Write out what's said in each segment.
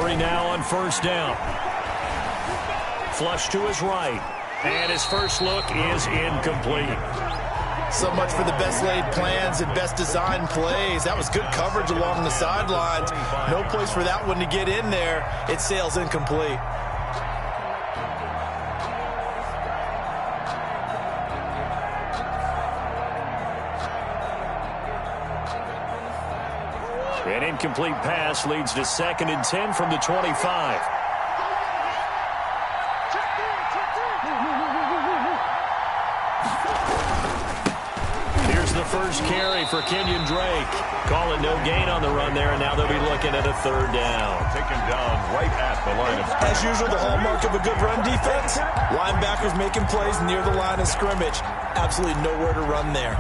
Murray now on first down. Flush to his right. And his first look is incomplete. So much for the best laid plans and best designed plays. That was good coverage along the sidelines. No place for that one to get in there. It sails incomplete. An incomplete pass leads to 2nd and 10 from the 25. Here's the first carry for Kenyon Drake. Calling no gain on the run there, and now they'll be looking at a 3rd down. Taken down right at the line of scrimmage. As usual, the hallmark of a good run defense, linebackers making plays near the line of scrimmage. Absolutely nowhere to run there.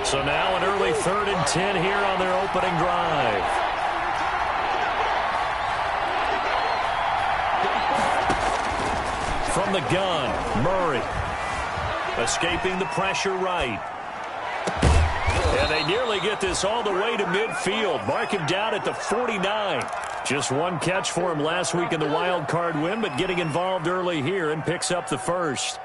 So now an early 3rd and 10 here on their opening drive. From the gun, Murray. Escaping the pressure right. And they nearly get this all the way to midfield. Mark him down at the 49. Just one catch for him last week in the wild card win, but getting involved early here and picks up the first.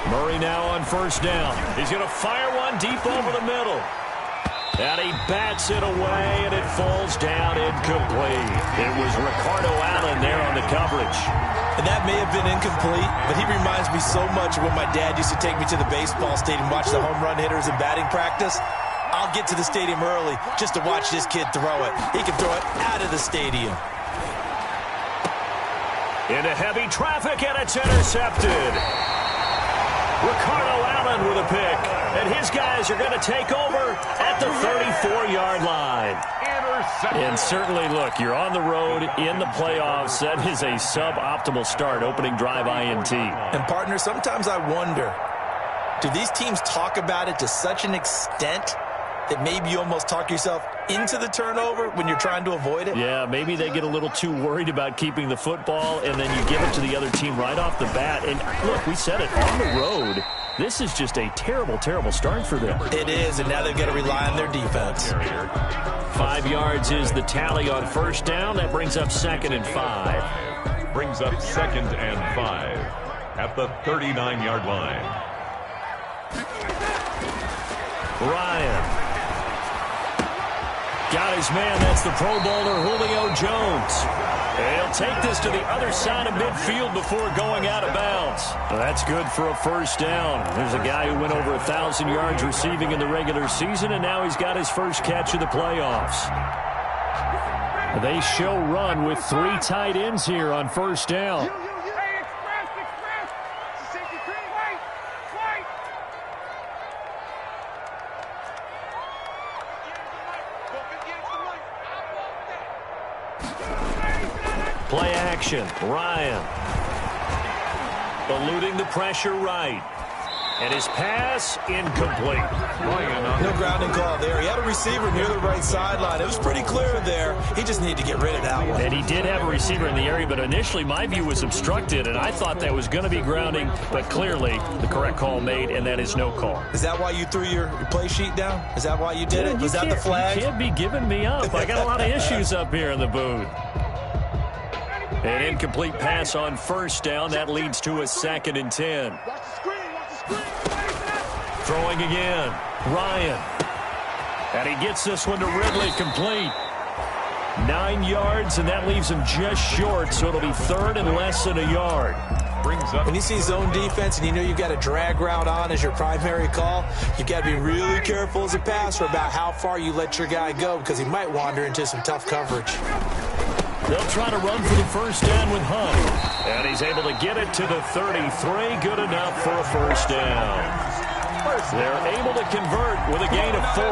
Murray now on first down. He's going to fire one deep over the middle. And he bats it away, and it falls down incomplete. It was Ricardo Allen there on the coverage. And that may have been incomplete, but he reminds me so much of when my dad used to take me to the baseball stadium and watch the home run hitters in batting practice. I'll get to the stadium early just to watch this kid throw it. He can throw it out of the stadium. Into heavy traffic, and it's intercepted. Ricardo Allen with a pick, and his guys are going to take over at the 34-yard line. And certainly, look, you're on the road in the playoffs. That is a suboptimal start, opening drive INT. And, partner, sometimes I wonder, do these teams talk about it to such an extent that maybe you almost talk yourself into the turnover when you're trying to avoid it? Yeah, maybe they get a little too worried about keeping the football, and then you give it to the other team right off the bat. And, look, we said it, on the road, this is just a terrible, terrible start for them. It is, and now they've got to rely on their defense. 5 yards is the tally on first down. That brings up 2nd and 5. Brings up 2nd and 5 at the 39-yard line. Ryan. Got his man. That's the Pro Bowler Julio Jones. He'll take this to the other side of midfield before going out of bounds. Well, that's good for a first down. There's a guy who went over 1,000 yards receiving in the regular season, and now he's got his first catch of the playoffs. They show run with 3 tight ends here on first down. Play action. Ryan. Eluding the pressure right. And his pass incomplete. No grounding call there. He had a receiver near the right sideline. It was pretty clear there. He just needed to get rid of that one. And he did have a receiver in the area, but initially my view was obstructed, and I thought that was going to be grounding, but clearly the correct call made, and that is no call. Is that why you threw your play sheet down? Is that why you did it? Was that the flag? You can't be giving me up. I got a lot of issues up here in the booth. An incomplete pass on first down. That leads to a 2nd and 10. Throwing again. Ryan. And he gets this one to Ridley, complete. 9 yards, and that leaves him just short, so it'll be 3rd and less than a yard. When you see zone defense and you know you've got a drag route on as your primary call, you've got to be really careful as a passer about how far you let your guy go, because he might wander into some tough coverage. They'll try to run for the first down with Hunt. And he's able to get it to the 33. Good enough for a first down. They're able to convert with a gain of 4.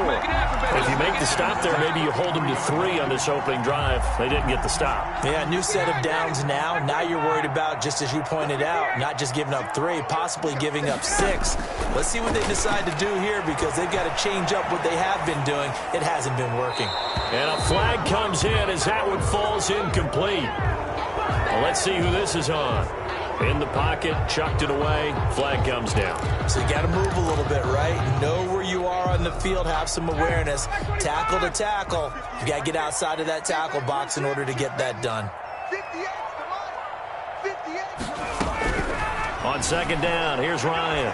If you make the stop there, maybe you hold them to 3 on this opening drive. They didn't get the stop. Yeah, new set of downs now. Now you're worried about, just as you pointed out, not just giving up 3, possibly giving up 6. Let's see what they decide to do here, because they've got to change up what they have been doing. It hasn't been working. And a flag comes in as that one falls incomplete. Well, let's see who this is on. In the pocket, chucked it away, flag comes down. So you got to move a little bit, right? Know where you are on the field, have some awareness. Tackle to tackle. You got to get outside of that tackle box in order to get that done. On second down, here's Ryan.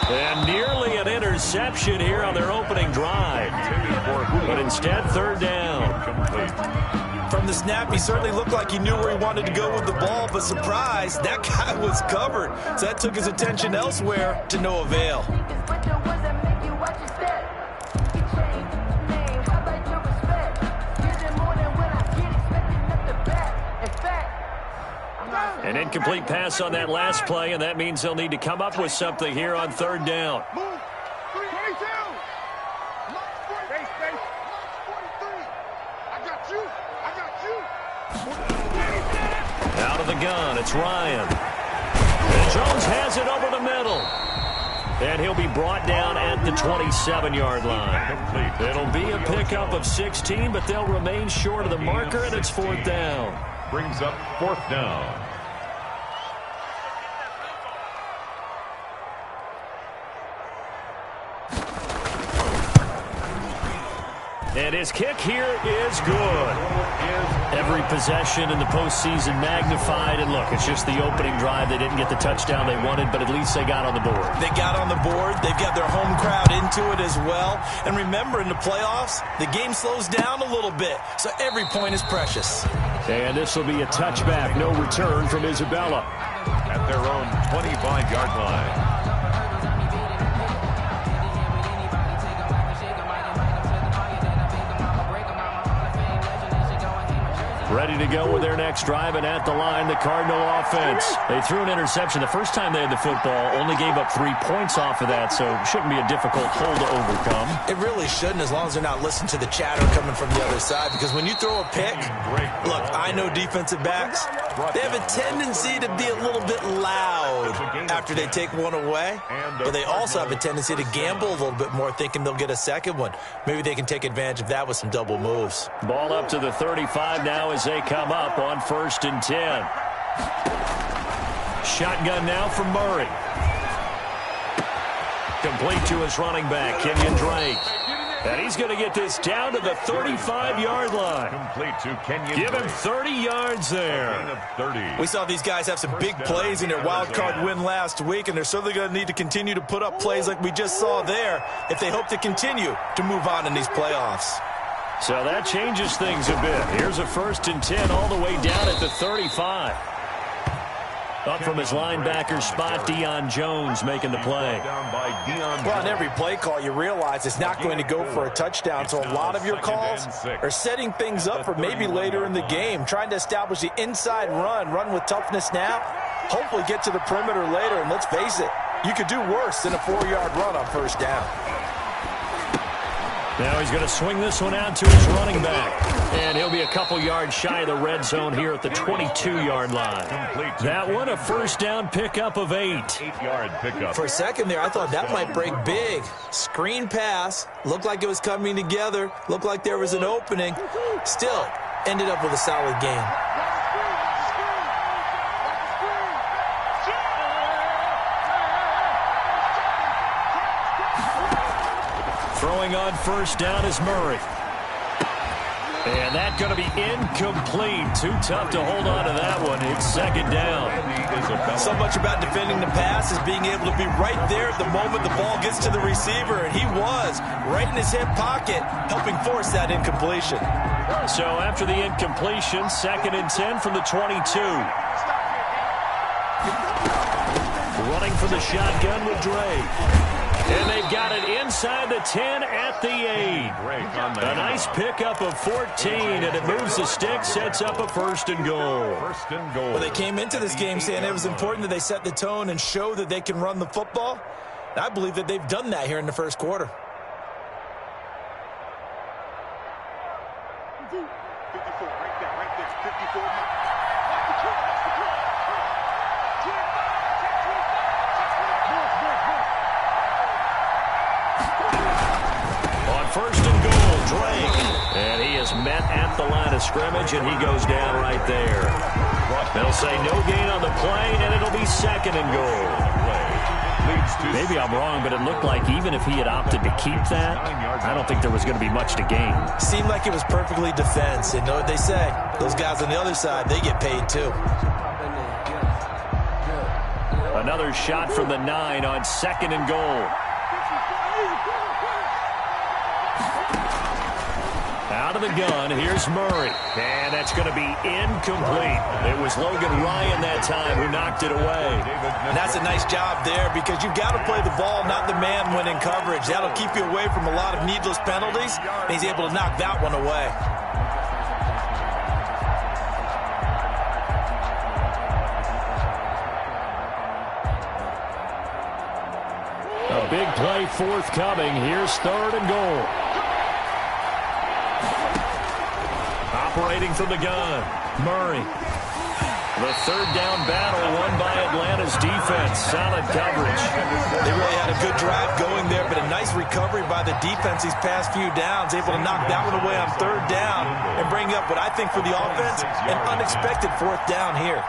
And nearly an interception here on their opening drive. But instead, third down. From the snap, he certainly looked like he knew where he wanted to go with the ball, but surprise, that guy was covered. So that took his attention elsewhere to no avail. An incomplete pass on that last play, and that means they'll need to come up with something here on third down. Out of the gun, it's Ryan. And Jones has it over the middle. And he'll be brought down at the 27-yard line. It'll be a pickup of 16, but they'll remain short of the marker, and it's fourth down. Brings up fourth down. And his kick here is good. Every possession in the postseason magnified. And look, it's just the opening drive. They didn't get the touchdown they wanted, but at least they got on the board. They got on the board. They've got their home crowd into it as well. And remember, in the playoffs, the game slows down a little bit. So every point is precious. And this will be a touchback. No return from Isabella. At their own 25-yard line. Ready to go with their next drive, and at the line, the Cardinal offense. They threw an interception the first time they had the football, only gave up 3 points off of that, so it shouldn't be a difficult hole to overcome. It really shouldn't, as long as they're not listening to the chatter coming from the other side, because when you throw a pick, look, I know defensive backs, they have a tendency to be a little bit loud after they take one away, but they also have a tendency to gamble a little bit more, thinking they'll get a second one. Maybe they can take advantage of that with some double moves. Ball up to the 35 now as they come up on 1st and 10. Shotgun now from Murray. Complete to his running back, Kenyon Drake. And he's going to get this down to the 35-yard line. Complete to Kenyon Give him 30 yards there. 30. We saw these guys have some big plays in their wild card win last week, and they're certainly going to need to continue to put up plays like we just saw there if they hope to continue to move on in these playoffs. So that changes things a bit. Here's a 1st and 10 all the way down at the 35. Up from his linebacker spot, Deion Jones making the play. Well, on every play call, you realize it's not going to go for a touchdown, so a lot of your calls are setting things up for maybe later in the game, trying to establish the inside run with toughness now, hopefully get to the perimeter later, and let's face it, you could do worse than a 4-yard run on 1st down. Now he's going to swing this one out to his running back. And he'll be a couple yards shy of the red zone here at the 22-yard line. That one, a 1st down pickup of 8. 8-yard pickup. For a second there, I thought that might break big. Screen pass. Looked like it was coming together. Looked like there was an opening. Still, ended up with a solid game. Throwing on 1st down is Murray. And that's going to be incomplete. Too tough to hold on to that one. It's 2nd down. So much about defending the pass is being able to be right there at the moment the ball gets to the receiver, and he was right in his hip pocket, helping force that incompletion. So after the incompletion, 2nd and 10 from the 22. Running for the shotgun with Drake. And they've got it inside the 10 at the 8. A nice pickup of 14, and it moves the stick, sets up a 1st and goal. Well, they came into this game saying it was important that they set the tone and show that they can run the football. And I believe that they've done that here in the first quarter. On 1st and goal, Drake. And he is met at the line of scrimmage, and he goes down right there. They'll say no gain on the play, and it'll be 2nd and goal. Maybe I'm wrong, but it looked like even if he had opted to keep that, I don't think there was going to be much to gain. Seemed like it was perfectly defense. And know what they say? Those guys on the other side, they get paid too. Another shot from the 9 on 2nd and goal. Out of the gun, here's Murray. And that's going to be incomplete. It was Logan Ryan that time who knocked it away. And that's a nice job there because you've got to play the ball, not the man when in coverage. That'll keep you away from a lot of needless penalties. And he's able to knock that one away. A big play forthcoming. Here's 3rd and goal. Operating from the gun, Murray. The 3rd down battle won by Atlanta's defense. Solid coverage. They really had a good drive going there, but a nice recovery by the defense these past few downs. Able to knock that one away on 3rd down and bring up what I think for the offense, an unexpected 4th down here.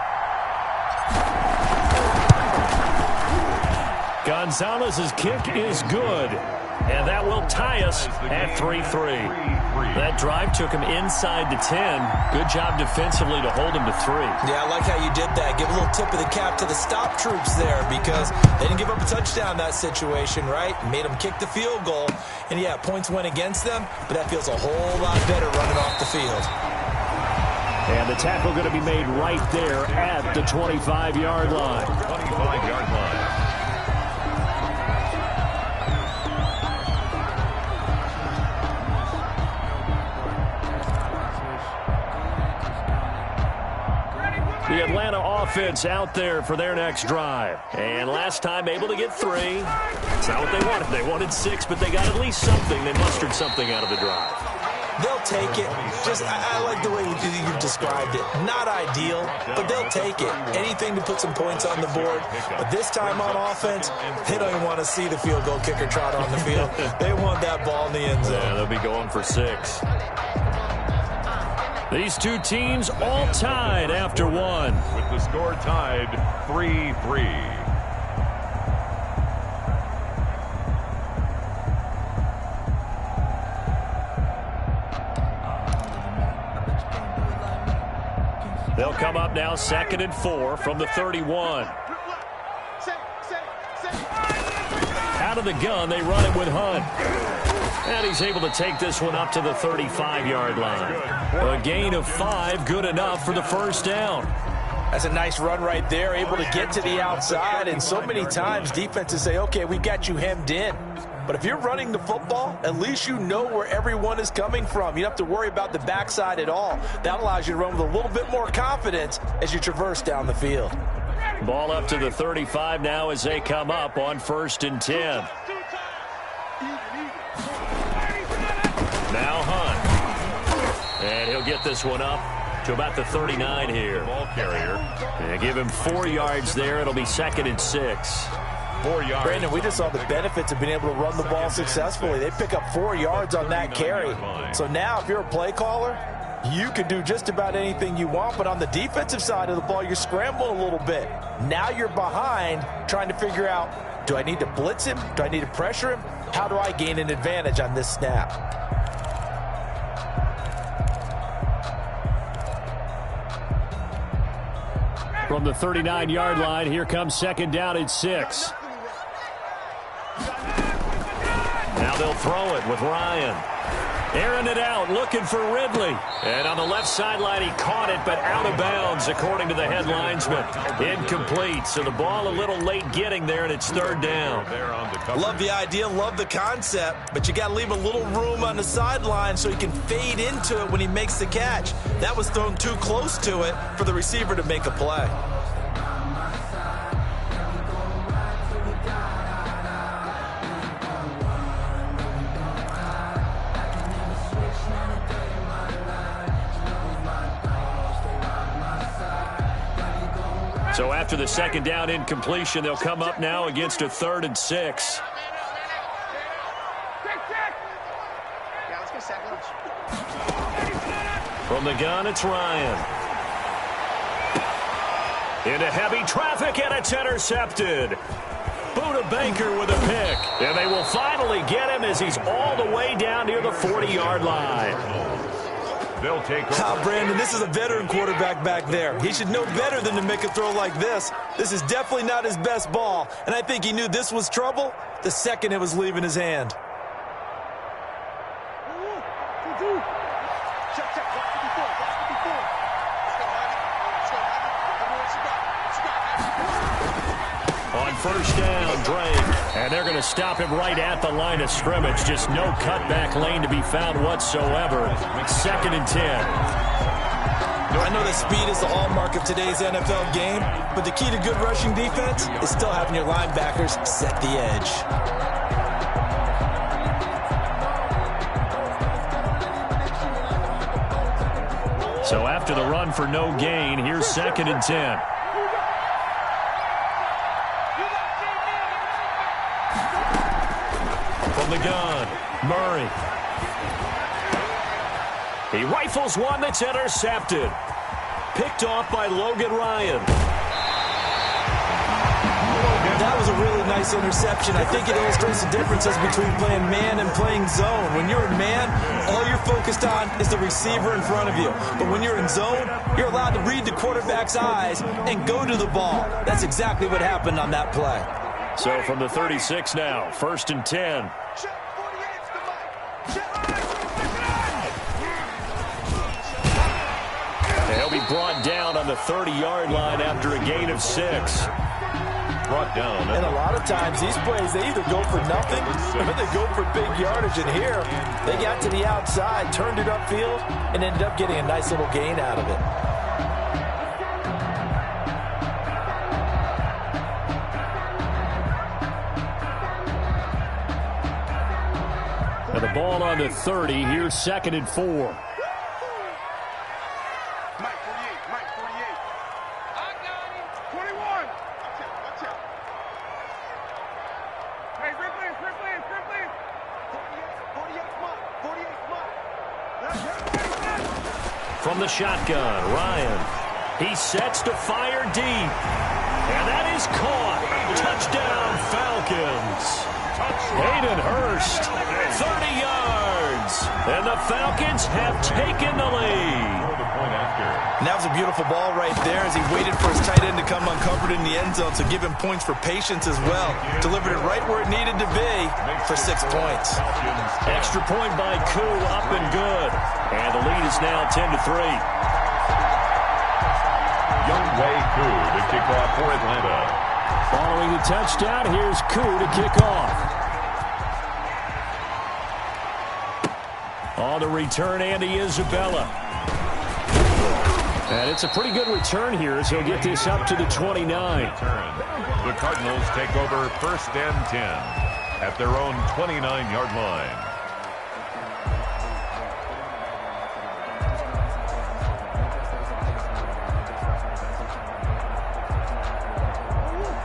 Gonzalez's kick is good, and that will tie us at 3-3. That drive took him inside the 10. Good job defensively to hold him to 3. Yeah, I like how you did that. Give a little tip of the cap to the stop troops there because they didn't give up a touchdown in that situation, right? Made them kick the field goal. And, yeah, points went against them, but that feels a whole lot better running off the field. And the tackle going to be made right there at the 25-yard line. 25-yard line. The Atlanta offense out there for their next drive. And last time able to get 3. It's not what they wanted. They wanted 6, but they got at least something. They mustered something out of the drive. They'll take it. I like the way you described it. Not ideal, but they'll take it. Anything to put some points on the board. But this time on offense, they don't even want to see the field goal kicker trot on the field. They want that ball in the end zone. Yeah, they'll be going for 6. These two teams all tied after 1. With the score tied 3-3. They'll come up now 2nd and 4 from the 31. Out of the gun, they run it with Hunt. And he's able to take this one up to the 35-yard line. A gain of 5, good enough for the 1st down. That's a nice run right there, able to get to the outside. And so many times defenses say, okay, we got you hemmed in. But if you're running the football, at least you know where everyone is coming from. You don't have to worry about the backside at all. That allows you to run with a little bit more confidence as you traverse down the field. Ball up to the 35 now as they come up on 1st and 10. Now Hunt. And he'll get this one up to about the 39 here. Ball carrier. And give him 4 yards there. It'll be 2nd and 6. 4 yards. Brandon, we just saw the benefits of being able to run the ball successfully. They pick up 4 yards on that carry. So now if you're a play caller, you can do just about anything you want. But on the defensive side of the ball, you're scrambling a little bit. Now you're behind trying to figure out, do I need to blitz him? Do I need to pressure him? How do I gain an advantage on this snap? From the 39-yard line, here comes 2nd down and 6. Now they'll throw it with Ryan. Airing it out, looking for Ridley. And on the left sideline, he caught it, but out of bounds, according to the head linesman. Incomplete, so the ball a little late getting there, and it's third down. Love the idea, love the concept, but you got to leave a little room on the sideline so he can fade into it when he makes the catch. That was thrown too close to it for the receiver to make a play. So after the second down incompletion, they'll come up now against a 3rd and 6. From the gun, it's Ryan. Into heavy traffic, and it's intercepted. Buda Baker with a pick. And they will finally get him as he's all the way down near the 40-yard line. They'll take Brandon, this is a veteran quarterback back there. He should know better than to make a throw like this. This is definitely not his best ball, and I think he knew this was trouble the second it was leaving his hand. On first down, Drake, and they're going to stop him right at the line of scrimmage. Just no cutback lane to be found whatsoever. 2nd and 10. I know that speed is the hallmark of today's NFL game, but the key to good rushing defense is still having your linebackers set the edge. So after the run for no gain, here's 2nd and 10. From the gun, Murray. He rifles one that's intercepted. Picked off by Logan Ryan. That was a really nice interception. I think it illustrates the differences between playing man and playing zone. When you're in man, all you're focused on is the receiver in front of you. But when you're in zone, you're allowed to read the quarterback's eyes and go to the ball. That's exactly what happened on that play. So from the 36 now, 1st and 10. They'll be brought down on the 30-yard line after a gain of 6. Brought down. And a lot of times these plays, they either go for nothing or they go for big yardage. And here, they got to the outside, turned it upfield, and ended up getting a nice little gain out of it. And the ball on the 30. Here's 2nd and 4. From the shotgun, Ryan. He sets to fire deep. And that is caught. Touchdown, Falcons. Hayden Hurst, 30 yards. And the Falcons have taken the lead. And that was a beautiful ball right there as he waited for his tight end to come uncovered in the end zone, so give him points for patience as well. Delivered it right where it needed to be for 6 points. Extra point by Koo, up and good. And the lead is now 10-3. Younghoe Koo to kick off for Atlanta. Following the touchdown, here's Koo to kick off. On the return, Andy Isabella. And it's a pretty good return here as he'll get this up to the 29. The Cardinals take over 1st and 10 at their own 29-yard line.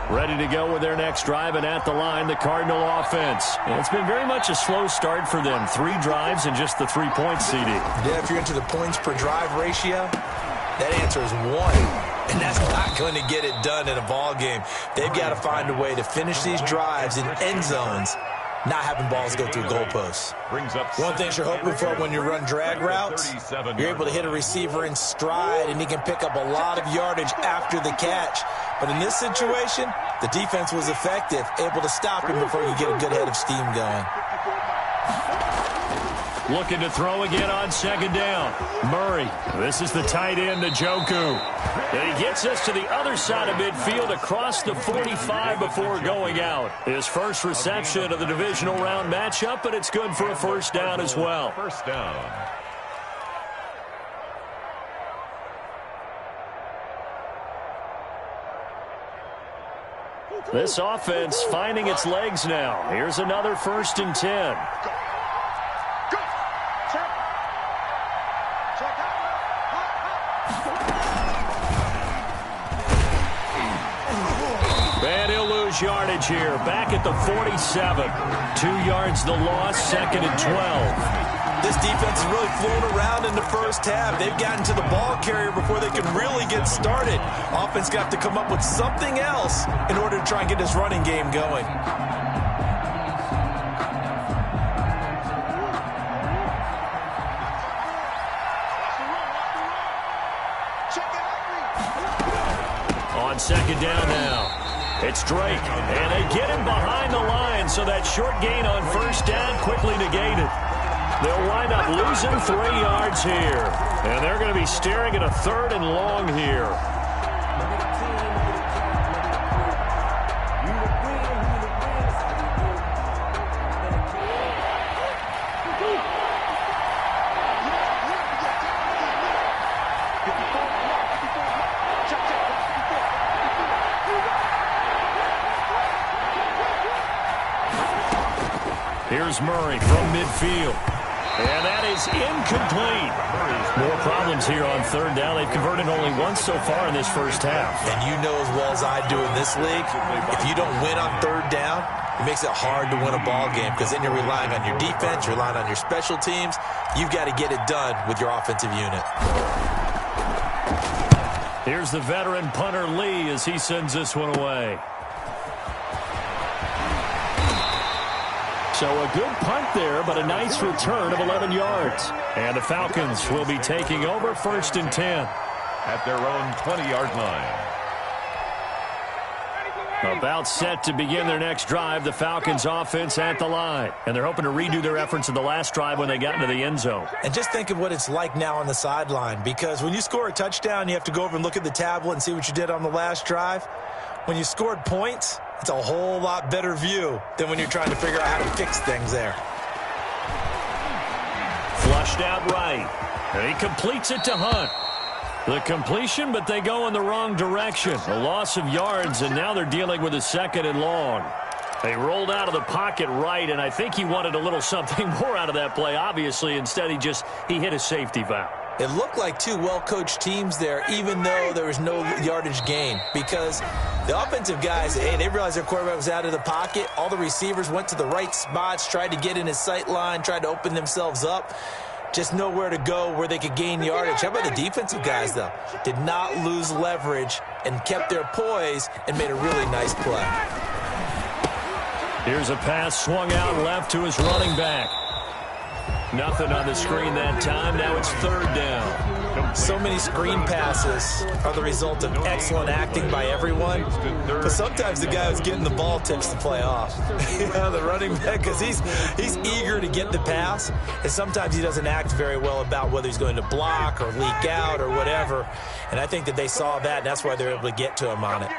Ready to go with their next drive, and at the line, the Cardinal offense. And it's been very much a slow start for them. 3 drives and just the 3-point CD. Yeah, if you're into the points per drive ratio, that answer is 1. And that's not going to get it done in a ball game. They've got to find a way to finish these drives in end zones, not having balls go through goalposts. One thing you're hoping for when you run drag routes, you're able to hit a receiver in stride, and he can pick up a lot of yardage after the catch. But in this situation, the defense was effective, able to stop him before you get a good head of steam going. Looking to throw again on second down. Murray. This is the tight end, Njoku. And he gets us to the other side of midfield across the 45 before going out. His first reception of the divisional round matchup, but it's good for a first down as well. First down. This offense finding its legs now. Here's another 1st and 10. And he'll lose yardage here. Back at the 47. 2 yards the loss, 2nd and 12. This defense has really flown around in the first half. They've gotten to the ball carrier before they can really get started. Offense got to come up with something else in order to try and get this running game going. On second down now. It's Drake, and they get him behind the line, so that short gain on first down quickly negated. They'll wind up losing 3 yards here. And they're going to be staring at a 3rd and long here. Here's Murray from midfield. And that is incomplete. More problems here on 3rd down. They've converted only once so far in this first half. And you know as well as I do in this league, if you don't win on 3rd down, it makes it hard to win a ball game because then you're relying on your defense, you're relying on your special teams. You've got to get it done with your offensive unit. Here's the veteran punter Lee as he sends this one away. So a good punt there, but a nice return of 11 yards. And the Falcons will be taking over 1st and 10. At their own 20-yard line. About set to begin their next drive, the Falcons offense at the line. And they're hoping to redo their efforts in the last drive when they got into the end zone. And just think of what it's like now on the sideline, because when you score a touchdown, you have to go over and look at the tablet and see what you did on the last drive. When you scored points, it's a whole lot better view than when you're trying to figure out how to fix things there. Flushed out right. And he completes it to Hunt. The completion, but they go in the wrong direction. A loss of yards, and now they're dealing with a 2nd and long. They rolled out of the pocket right, and I think he wanted a little something more out of that play, obviously. Instead, he hit a safety valve. It looked like 2 well-coached teams there, even though there was no yardage gain, because the offensive guys, hey, they realized their quarterback was out of the pocket. All the receivers went to the right spots, tried to get in his sight line, tried to open themselves up. Just nowhere to go where they could gain yardage. How about the defensive guys, though? Did not lose leverage and kept their poise and made a really nice play. Here's a pass swung out left to his running back. Nothing on the screen that time. Now it's 3rd down. So many screen passes are the result of excellent acting by everyone. But sometimes the guy who's getting the ball tips the play off. The running back, because he's eager to get the pass. And sometimes he doesn't act very well about whether he's going to block or leak out or whatever. And I think that they saw that, and that's why they're able to get to him on it.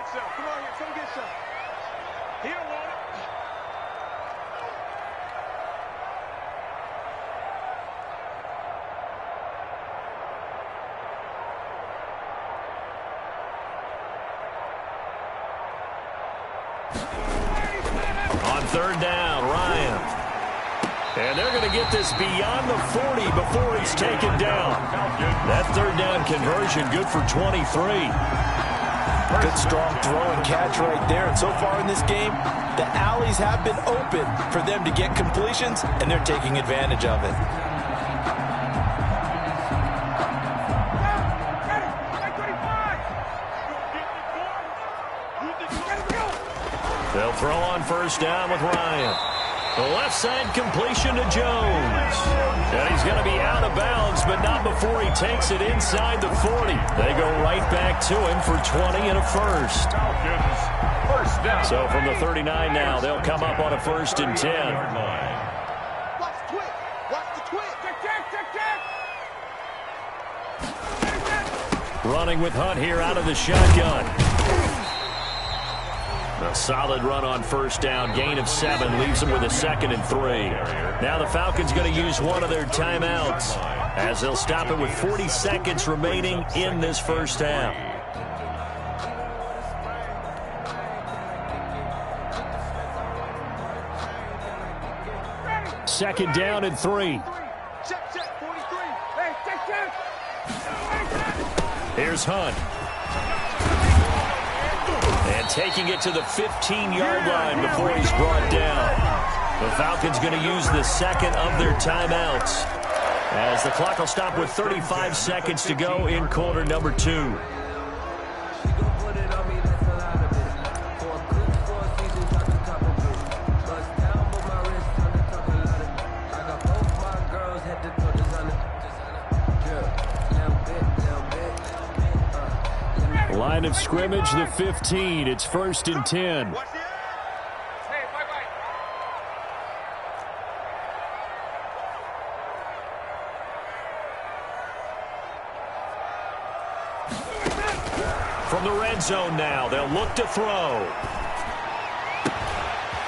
On 3rd down, Ryan. And they're going to get this beyond the 40 before he's taken down. That 3rd down conversion good for 23. Good strong throw and catch right there. And so far in this game, the alleys have been open for them to get completions, and they're taking advantage of it. They'll throw on 1st down with Ryan. The left side completion to Jones. And he's going to be out of bounds, but not before he takes it inside the 40. They go right back to him for 20 and a first. First down. So from the 39 now, they'll come up on a 1st and 10. Watch the twitch. Watch the twitch. Running with Hunt here out of the shotgun. A solid run on first down. Gain of 7 leaves them with a 2nd and 3. Now the Falcons going to use one of their timeouts as they'll stop it with 40 seconds remaining in this first half. Second down and 3. Here's Hunt. And taking it to the 15-yard line before he's brought down. The Falcons going to use the second of their timeouts as the clock will stop with 35 seconds to go in quarter number 2. Line of scrimmage, the 15. It's 1st and 10. From the red zone now, they'll look to throw.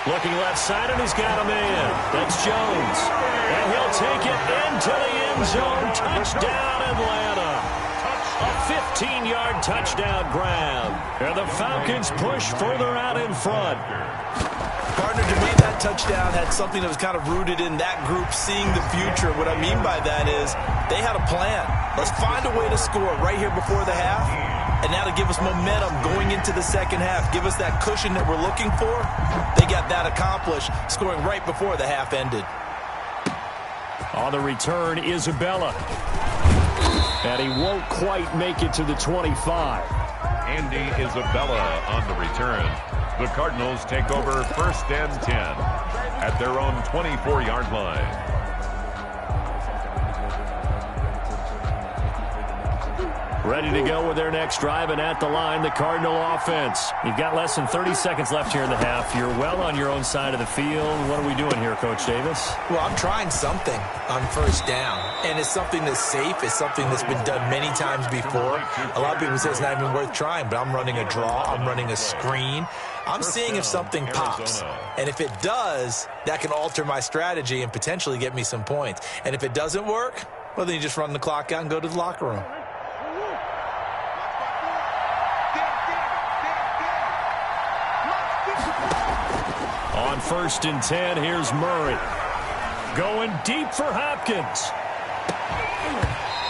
Looking left side, and he's got a man. That's Jones. And he'll take it into the end zone. Touchdown, Atlanta. A 15-yard touchdown grab. And the Falcons push further out in front. Partner, to me, that touchdown had something that was kind of rooted in that group seeing the future. What I mean by that is they had a plan. Let's find a way to score right here before the half. And now to give us momentum going into the second half, give us that cushion that we're looking for. They got that accomplished, scoring right before the half ended. On the return, Isabella. And he won't quite make it to the 25. Andy Isabella on the return. The Cardinals take over 1st and 10 at their own 24-yard line. Ready to go with their next drive, and at the line, the Cardinal offense. You've got less than 30 seconds left here in the half. You're well on your own side of the field. What are we doing here, Coach Davis? Well, I'm trying something on first down, and it's something that's safe. It's something that's been done many times before. A lot of people say it's not even worth trying, but I'm running a draw. I'm running a screen. I'm seeing if something pops, and if it does, that can alter my strategy and potentially get me some points. And if it doesn't work, well, then you just run the clock out and go to the locker room. On 1st and 10, here's Murray. Going deep for Hopkins.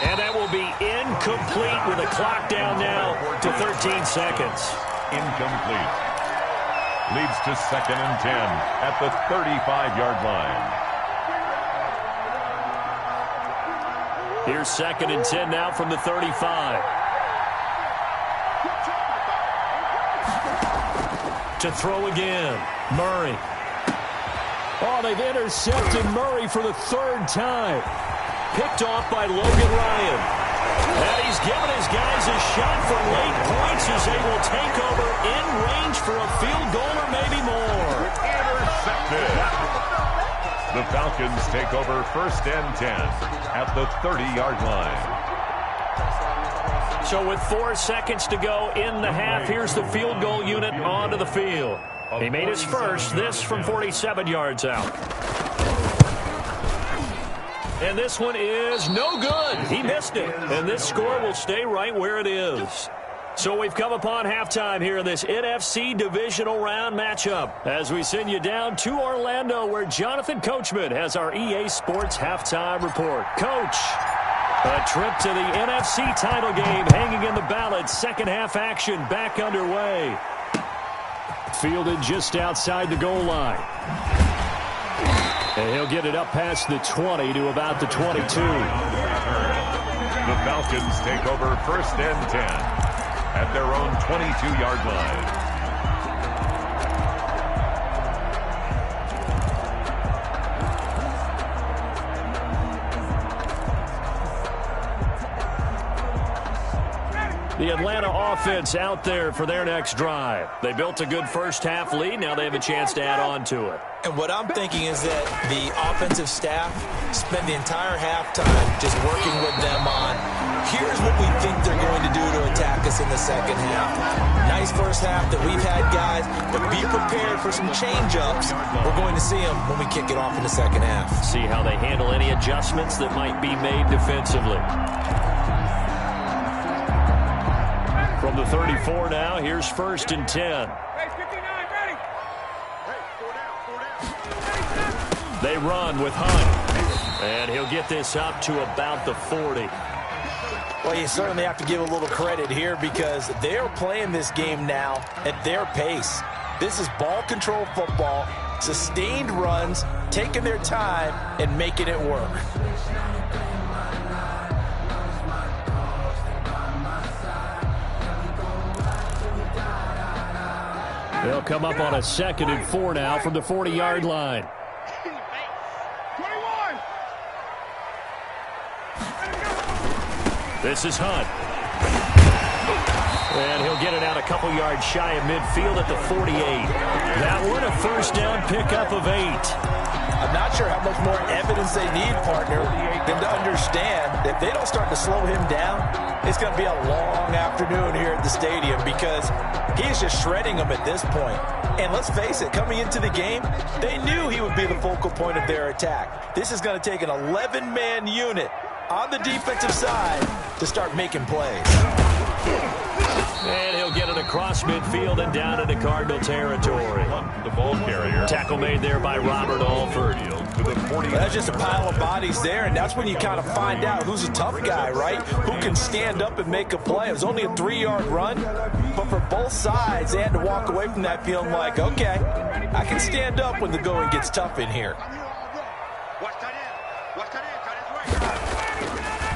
And that will be incomplete with a clock down now to 13 seconds. Incomplete. Leads to 2nd and 10 at the 35-yard line. Here's 2nd and 10 now from the 35. To throw again. Murray. Oh, they've intercepted Murray for the 3rd time. Picked off by Logan Ryan. And he's given his guys a shot for late points as they will take over in range for a field goal or maybe more. Intercepted. The Falcons take over 1st and 10 at the 30-yard line. So with 4 seconds to go in the half, here's the field goal unit onto the field. He made his first, this from 47 yards out. And this one is no good. He missed it. And this score will stay right where it is. So we've come upon halftime here in this NFC divisional round matchup as we send you down to Orlando where Jonathan Coachman has our EA Sports halftime report. Coach, a trip to the NFC title game hanging in the balance. Second half action back underway. Fielded just outside the goal line. And he'll get it up past the 20 to about the 22. The Falcons take over 1st and 10 at their own 22-yard line. The Atlanta offense out there for their next drive. They built a good first half lead. Now they have a chance to add on to it. And what I'm thinking is that the offensive staff spent the entire halftime just working with them on Here's what we think they're going to do to attack us in the second half. Nice first half that we've had, guys, but be prepared for some change-ups. We're going to see them when we kick it off in the second half. See how they handle any adjustments that might be made defensively. From the 34 now, here's 1st and 10. They run with Hunt, and he'll get this up to about the 40. Well, you certainly have to give a little credit here because they're playing this game now at their pace. This is ball control football, sustained runs, taking their time, and making it work. They'll come up on a 2nd and 4 now from the 40-yard line. This is Hunt. And he'll get it out a couple yards shy of midfield at the 48. That one a 1st down pickup of 8. I'm not sure how much more evidence they need, partner, than to understand that if they don't start to slow him down, it's going to be a long afternoon here at the stadium because he's just shredding them at this point. And let's face it, coming into the game, they knew he would be the focal point of their attack. This is going to take an 11-man unit on the defensive side to start making plays. And he'll get it across midfield and down into Cardinal territory. The ball carrier. Tackle made there by Robert Alford. That's just a pile of bodies there, and that's when you kind of find out who's a tough guy, right? Who can stand up and make a play. It was only a 3-yard run, but for both sides, they had to walk away from that feeling like, okay, I can stand up when the going gets tough in here.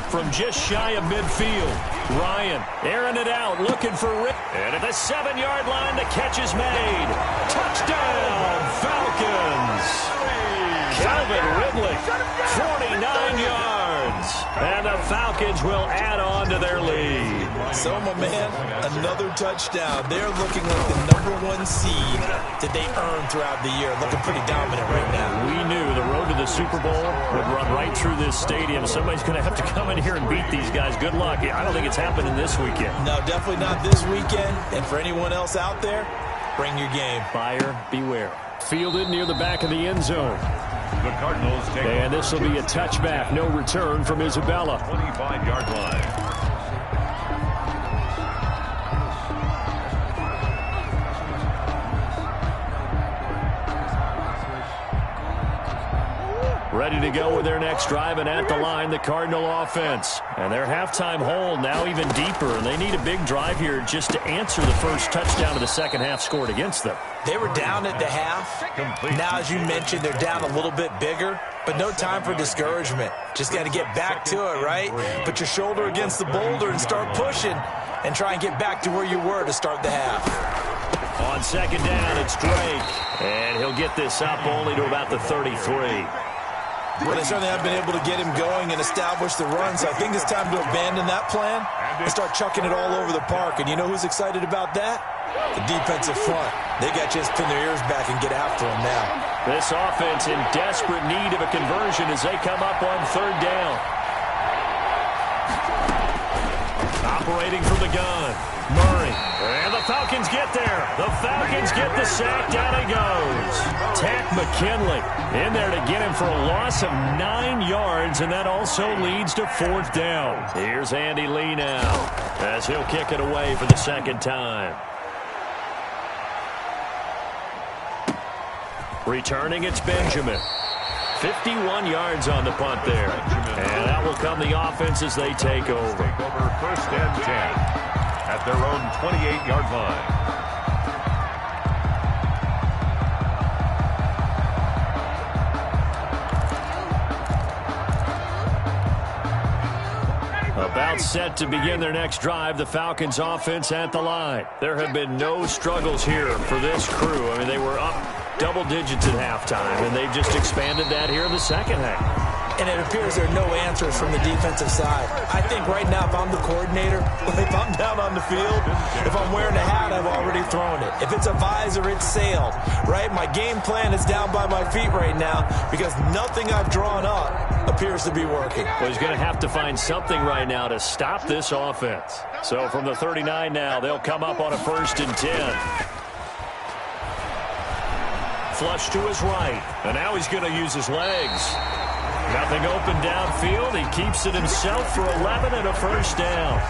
From just shy of midfield, Ryan airing it out, looking for Rick. And at the 7-yard line, the catch is made. Touchdown, Falcons. Calvin Ridley, 49 yards. And the Falcons will add on to their lead. So, my man, another touchdown. They're looking like the #1 seed that they earned throughout the year. Looking pretty dominant right now. We knew the road to the Super Bowl would run right through this stadium. Somebody's going to have to come in here and beat these guys. Good luck. I don't think it's happening this weekend. No, definitely not this weekend. And for anyone else out there, bring your game. Buyer beware. Fielded near the back of the end zone. The Cardinals take. And this will be a touchback. No return from Isabella. 25-yard line. Ready to go with their next drive, and at the line, the Cardinal offense. And their halftime hole now even deeper, and they need a big drive here just to answer the first touchdown of the second half scored against them. They were down at the half. Now, as you mentioned, they're down a little bit bigger, but no time for discouragement. Just got to get back to it, right? Put your shoulder against the boulder and start pushing and try and get back to where you were to start the half. On second down, it's Drake. And he'll get this up only to about the 33. Well, they certainly have been able to get him going and establish the run, so I think it's time to abandon that plan and start chucking it all over the park. And you know who's excited about that? The defensive front. They got to just pin their ears back and get after him now. This offense in desperate need of a conversion as they come up on third down. Operating from the gun, Murray. And the Falcons get there. The Falcons get the sack. Down he goes. Tack McKinley in there to get him for a loss of 9 yards, and that also leads to fourth down. Here's Andy Lee now as he'll kick it away for the second time. Returning, it's Benjamin. 51 yards on the punt there. And that will come the offense as they take over. First and 10 at their own 28-yard line. About set to begin their next drive, the Falcons offense at the line. There have been no struggles here for this crew. I mean, they were up double digits at halftime, and they've just expanded that here in the second half. And it appears there are no answers from the defensive side. I think right now, if I'm the coordinator, if I'm down on the field, if I'm wearing a hat, I've already throwing it. If it's a visor, it's sailed, right? My game plan is down by my feet right now because nothing I've drawn up appears to be working. Well, he's going to have to find something right now to stop this offense. So from the 39 now, they'll come up on a 1st and 10. Flush to his right, and now he's going to use his legs. Nothing open downfield. He keeps it himself for 11 and a 1st down.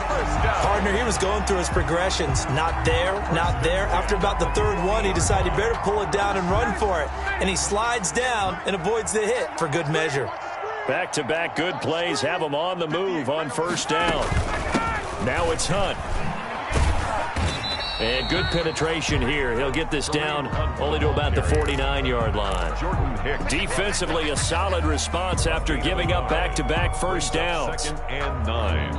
Partner, he was going through his progressions. Not there, not there. After about the 3rd one, he decided he better pull it down and run for it. And he slides down and avoids the hit for good measure. Back-to-back good plays have him on the move on 1st down. Now it's Hunt. And good penetration here. He'll get this down only to about the 49-yard line. Defensively, a solid response after giving up back-to-back 1st downs. 2nd and 9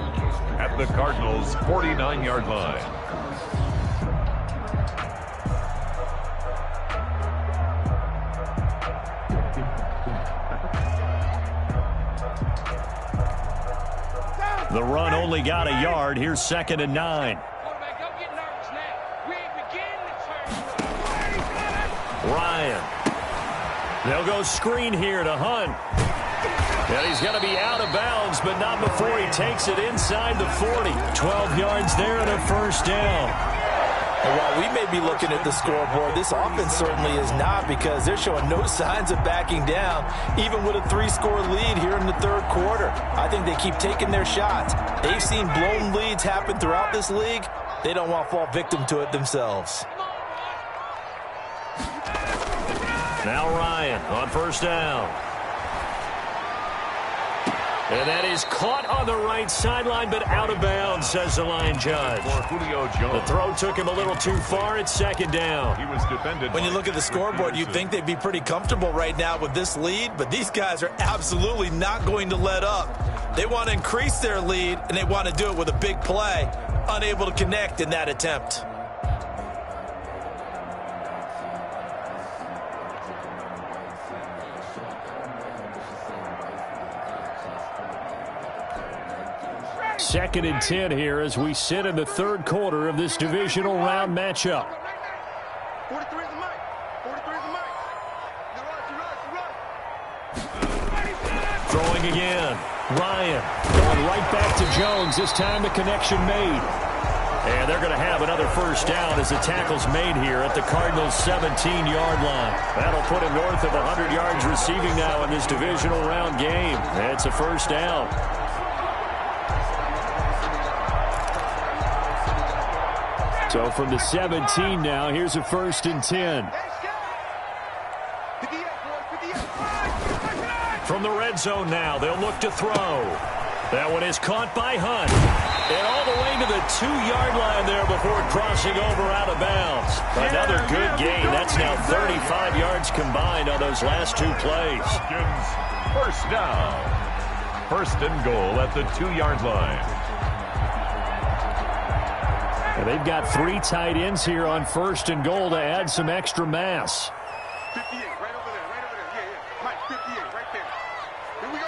at the Cardinals' 49-yard line. The run only got a yard. Here's 2nd and 9. Ryan. They'll go screen here to Hunt. And he's going to be out of bounds, but not before he takes it inside the 40. 12 yards there and a 1st down. And while we may be looking at the scoreboard, this offense certainly is not, because they're showing no signs of backing down, even with a 3-score lead here in the 3rd quarter. I think they keep taking their shots. They've seen blown leads happen throughout this league. They don't want to fall victim to it themselves. Now Ryan on 1st down. And that is caught on the right sideline, but out of bounds, says the line judge. The throw took him a little too far at 2nd down. He was defended. When you look at the scoreboard, you'd think they'd be pretty comfortable right now with this lead, but these guys are absolutely not going to let up. They want to increase their lead, and they want to do it with a big play. Unable to connect in that attempt. Second and 10 here as we sit in the 3rd quarter of this divisional round matchup. 43 is the mic. 43 is the mic. Throwing again. Ryan going right back to Jones. This time the connection made. And they're going to have another 1st down as the tackle's made here at the Cardinals' 17-yard line. That'll put him north of 100 yards receiving now in this divisional round game. It's a 1st down. So from the 17 now, here's a 1st and 10. From the red zone now, they'll look to throw. That one is caught by Hunt. And all the way to the 2-yard line there before crossing over out of bounds. Another good gain. That's now 35 yards combined on those last 2 plays. 1st down. 1st and goal at the 2-yard line. And they've got 3 tight ends here on 1st and goal to add some extra mass. 58, right over there, right over there. Yeah. Mike, 58, right there. Here we go,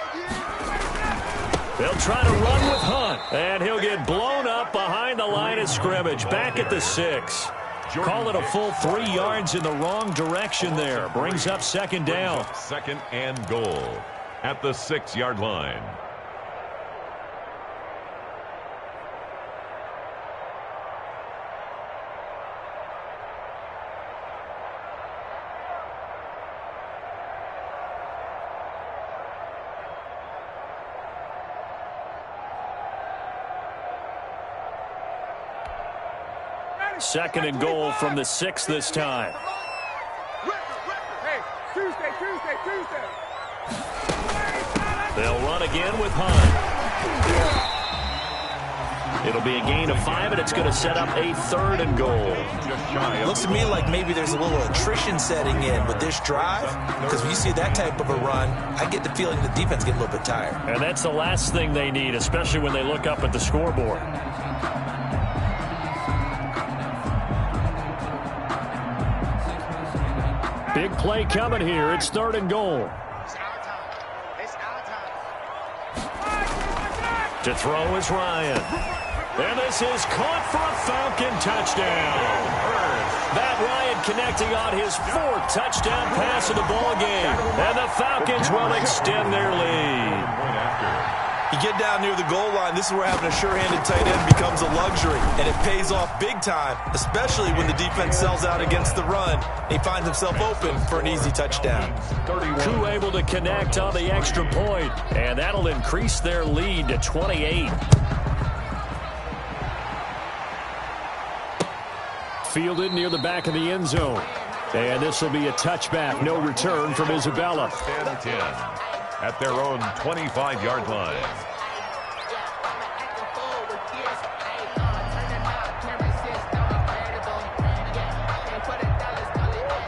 They'll try to run with Hunt. And he'll get blown up behind the line of scrimmage. Back at the 6. Call it a full 3 yards in the wrong direction there. Brings up 2nd down. 2nd and goal at the 6-yard line. Second and goal from the 6 this time. Hey, Tuesday. They'll run again with Hunt. It'll be a gain of 5, and it's going to set up a 3rd and goal. It looks to me like maybe there's a little attrition setting in with this drive, because when you see that type of a run, I get the feeling the defense get a little bit tired. And that's the last thing they need, especially when they look up at the scoreboard. Big play coming here. It's 3rd and goal. To throw is Ryan. And this is caught for a Falcon touchdown. connecting on his 4th touchdown pass of the ball game. And the Falcons will extend their lead. You get down near the goal line, this is where having a sure-handed tight end becomes a luxury, and it pays off big time, especially when the defense sells out against the run. He finds himself open for an easy touchdown. Koo able to connect on the extra point, and that'll increase their lead to 28. Fielded near the back of the end zone. And this will be a touchback. No return from Isabella. 10 at their own 25-yard line.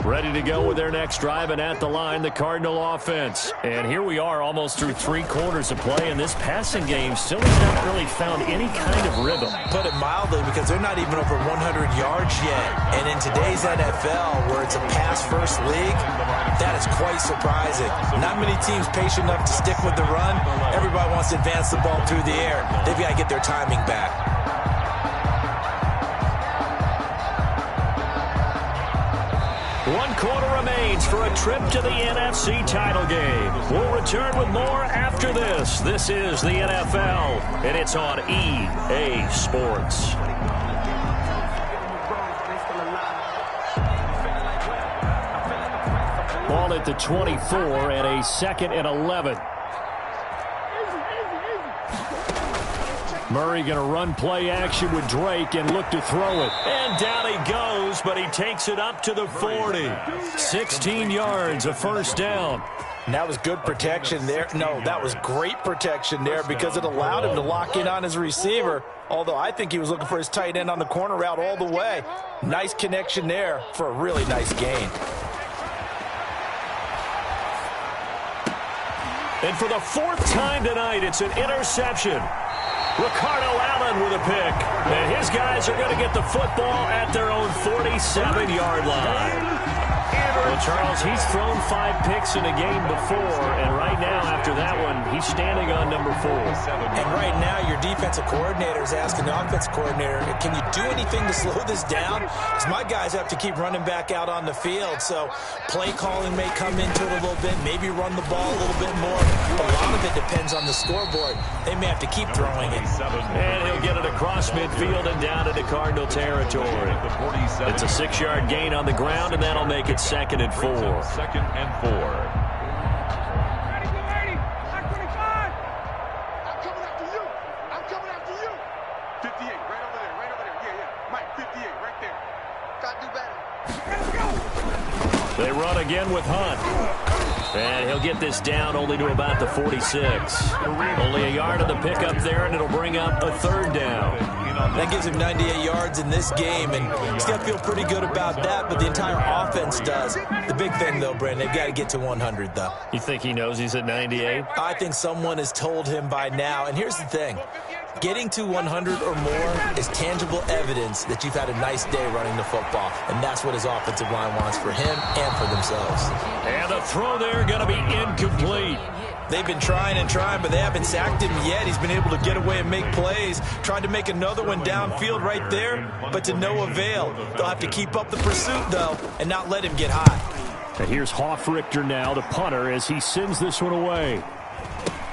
Ready to go with their next drive, and at the line, the Cardinal offense. And here we are almost through 3 quarters of play, and this passing game still has not really found any kind of rhythm. Put it mildly, because they're not even over 100 yards yet. And in today's NFL, where it's a pass-first league, that is quite surprising. Not many teams patient enough to stick with the run. Everybody wants to advance the ball through the air. They've got to get their timing back. 1 quarter remains for a trip to the NFC title game. We'll return with more after this. This is the NFL, and it's on EA Sports. Ball at the 24 and a 2nd and 11. Murray going to run play action with Drake and look to throw it. And down he goes, but he takes it up to the 40. 16 yards, a first down. And that was good protection there. No, that was great protection there because it allowed him to lock in on his receiver. Although I think he was looking for his tight end on the corner route all the way. Nice connection there for a really nice gain. And for the 4th time tonight, it's an interception. Ricardo Allen with a pick. And his guys are going to get the football at their own 47-yard line. Well, Charles, he's thrown 5 picks in a game before, and right now, after that one, he's standing on number 4. And right now, your defensive coordinator is asking the offensive coordinator, can you do anything to slow this down? Because my guys have to keep running back out on the field, so play calling may come into it a little bit, maybe run the ball a little bit more. A lot of it depends on the scoreboard. They may have to keep throwing it. And he'll get it across midfield and down into Cardinal territory. It's a 6-yard gain on the ground, and that'll make it 2nd and 4. 2nd and 4. Ready. I'm coming after you. I'm coming after you. 58, right over there. Yeah. Mike, 58, right there. Got to do better. Let's go. They run again with Hunt. And he'll get this down only to about the 46. Only a yard of the pickup there, and it'll bring up a 3rd down. That gives him 98 yards in this game, and he's got to feel pretty good about that, but the entire offense does. The big thing, though, Brandon, they've got to get to 100, though. You think he knows he's at 98? I think someone has told him by now, and here's the thing. Getting to 100 or more is tangible evidence that you've had a nice day running the football, and that's what his offensive line wants for him and for themselves. And the throw there going to be incomplete. They've been trying and trying, but they haven't sacked him yet. He's been able to get away and make plays. Tried to make another one downfield right there, but to no avail. They'll have to keep up the pursuit, though, and not let him get hot. And here's Hoffrichter now, the punter, as he sends this one away.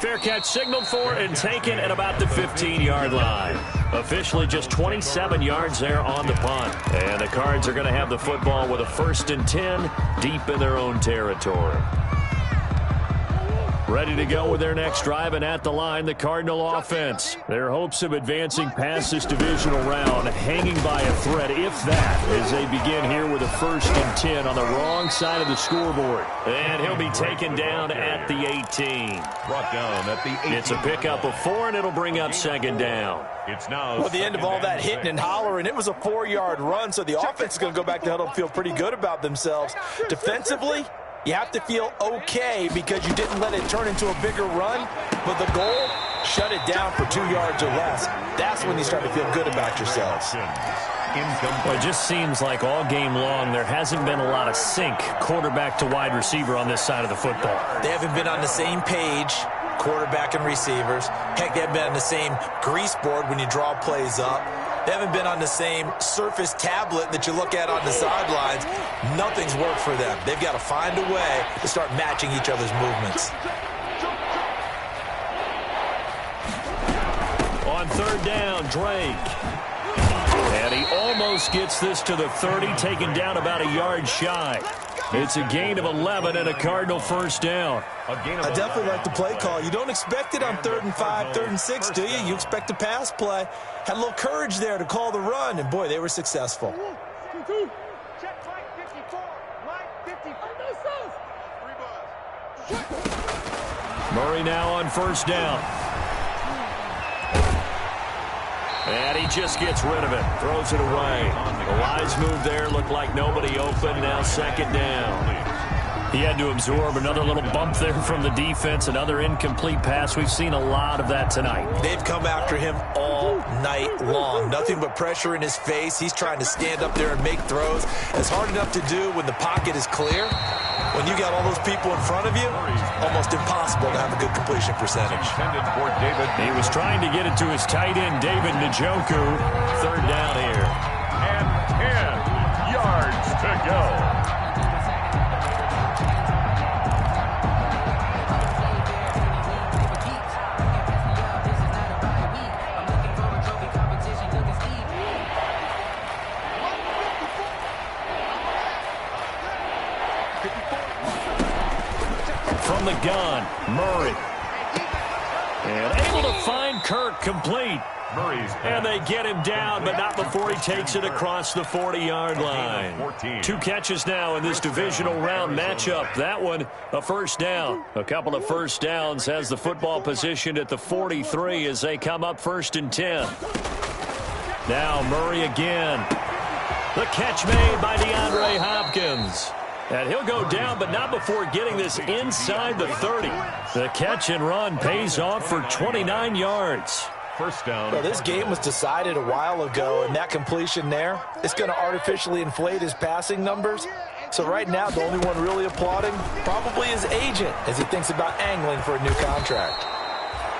Fair catch signaled for and taken at about the 15-yard line. Officially just 27 yards there on the punt. And the Cards are going to have the football with a 1st and 10 deep in their own territory. Ready to go with their next drive, and at the line, the Cardinal offense. Their hopes of advancing past this divisional round hanging by a thread, if that, as they begin here with a 1st and 10 on the wrong side of the scoreboard. And he'll be taken down at the 18. Brought down at the 18. It's a pickup of 4, and it'll bring up 2nd down. It's now well, at the end of all that hitting and hollering, it was a 4-yard run, so the offense is going to go back to huddle and feel pretty good about themselves. Defensively, you have to feel okay because you didn't let it turn into a bigger run, but the goal, shut it down for 2 yards or less. That's when you start to feel good about yourselves. Well, it just seems like all game long there hasn't been a lot of sync quarterback to wide receiver on this side of the football. They haven't been on the same page, quarterback and receivers. Heck, they haven't been on the same grease board when you draw plays up. They haven't been on the same surface tablet that you look at on the sidelines. Nothing's worked for them. They've got to find a way to start matching each other's movements. On third down, Drake. And he almost gets this to the 30, taken down about a yard shy. It's a gain of 11 and a Cardinal first down. I definitely like the play call. You don't expect it on 3rd and 5, 3rd and 6, do you? You expect a pass play. Had a little courage there to call the run, and boy, they were successful. Check Mike 54. Mike 54. Murray now on first down. And he just gets rid of it. Throws it away. The wise move there. Looked like nobody open. Now second down. He had to absorb another little bump there from the defense. Another incomplete pass. We've seen a lot of that tonight. They've come after him all night long. Nothing but pressure in his face. He's trying to stand up there and make throws. It's hard enough to do when the pocket is clear. When you got all those people in front of you, almost impossible to have a good completion percentage. He was trying to get it to his tight end, David Njoku. Third down here. And 10 yards to go. From the gun, Murray. And able to find Kirk complete. And they get him down, but not before he takes it across the 40-yard line. 2 catches now in this divisional round matchup. That one, a first down. A couple of first downs has the football positioned at the 43 as they come up 1st and 10. Now Murray again. The catch made by DeAndre Hopkins. And he'll go down, but not before getting this inside the 30. The catch and run pays off for 29 yards. First down. Well, this game was decided a while ago, and that completion there, it's going to artificially inflate his passing numbers. So right now, the only one really applauding probably his agent as he thinks about angling for a new contract.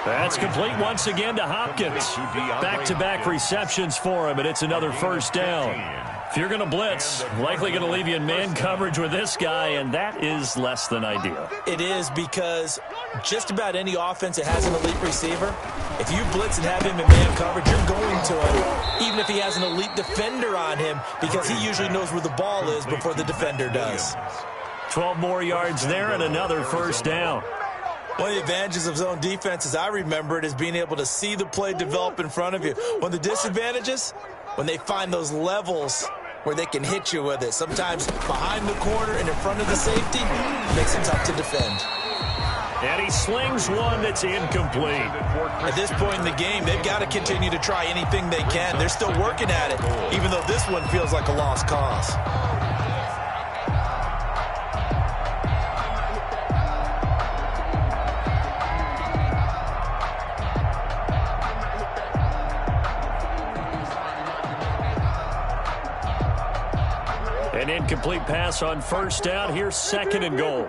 That's complete once again to Hopkins. Back-to-back receptions for him, and it's another first down. If you're going to blitz, likely going to leave you in man coverage with this guy, and that is less than ideal. It is, because just about any offense that has an elite receiver, if you blitz and have him in man coverage, you're going to him, even if he has an elite defender on him, because he usually knows where the ball is before the defender does. 12 more yards there and another first down. One of the advantages of zone defense, as I remember it, is being able to see the play develop in front of you. One of the disadvantages, when they find those levels where they can hit you with it. Sometimes behind the corner and in front of the safety, makes it tough to defend. And he slings one that's incomplete. At this point in the game, they've got to continue to try anything they can. They're still working at it, even though this one feels like a lost cause. An incomplete pass on first down. Here's 2nd and goal.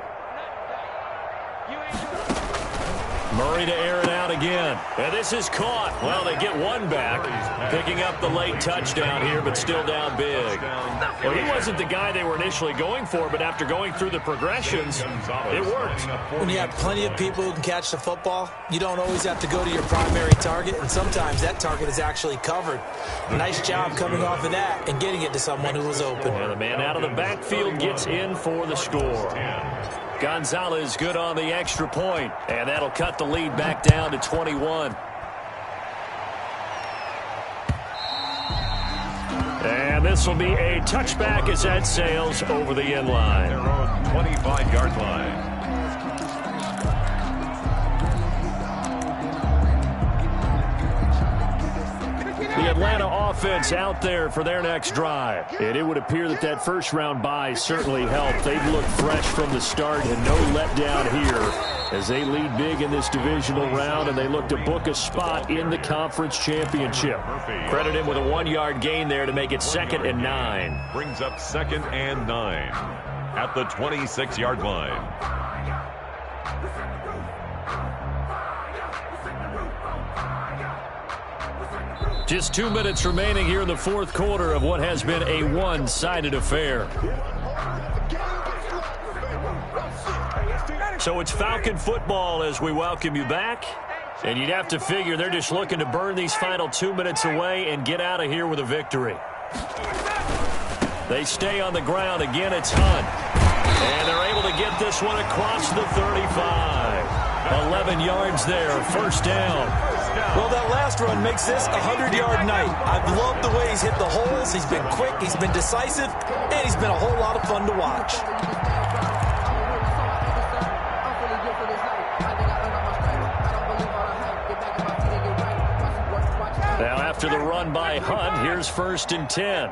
Murray to air it out again. And this is caught. Well, they get one back. Picking up the late touchdown here, but still down big. Well, he wasn't the guy they were initially going for, but after going through the progressions, it worked. When you have plenty of people who can catch the football, you don't always have to go to your primary target, and sometimes that target is actually covered. Nice job coming off of that and getting it to someone who was open. And the man out of the backfield gets in for the score. Gonzalez good on the extra point, and that'll cut the lead back down to 21. And this will be a touchback as that sails over the end line. Their own 25-yard line. The Atlanta offense out there for their next drive. And it would appear that that first-round bye certainly helped. They've looked fresh from the start and no letdown here as they lead big in this divisional round, and they look to book a spot in the conference championship. Credit him with a 1-yard gain there to make it 2nd and 9. Brings up 2nd and 9 at the 26-yard line. Just 2 minutes remaining here in the fourth quarter of what has been a one-sided affair. So it's Falcon football as we welcome you back. And you'd have to figure they're just looking to burn these final 2 minutes away and get out of here with a victory. They stay on the ground. Again, it's Hunt. And they're able to get this one across the 35. 11 yards there, first down. Well, that last run makes this a 100-yard night. I've loved the way he's hit the holes. He's been quick, he's been decisive, and he's been a whole lot of fun to watch. Now, after the run by Hunt, here's 1st and 10.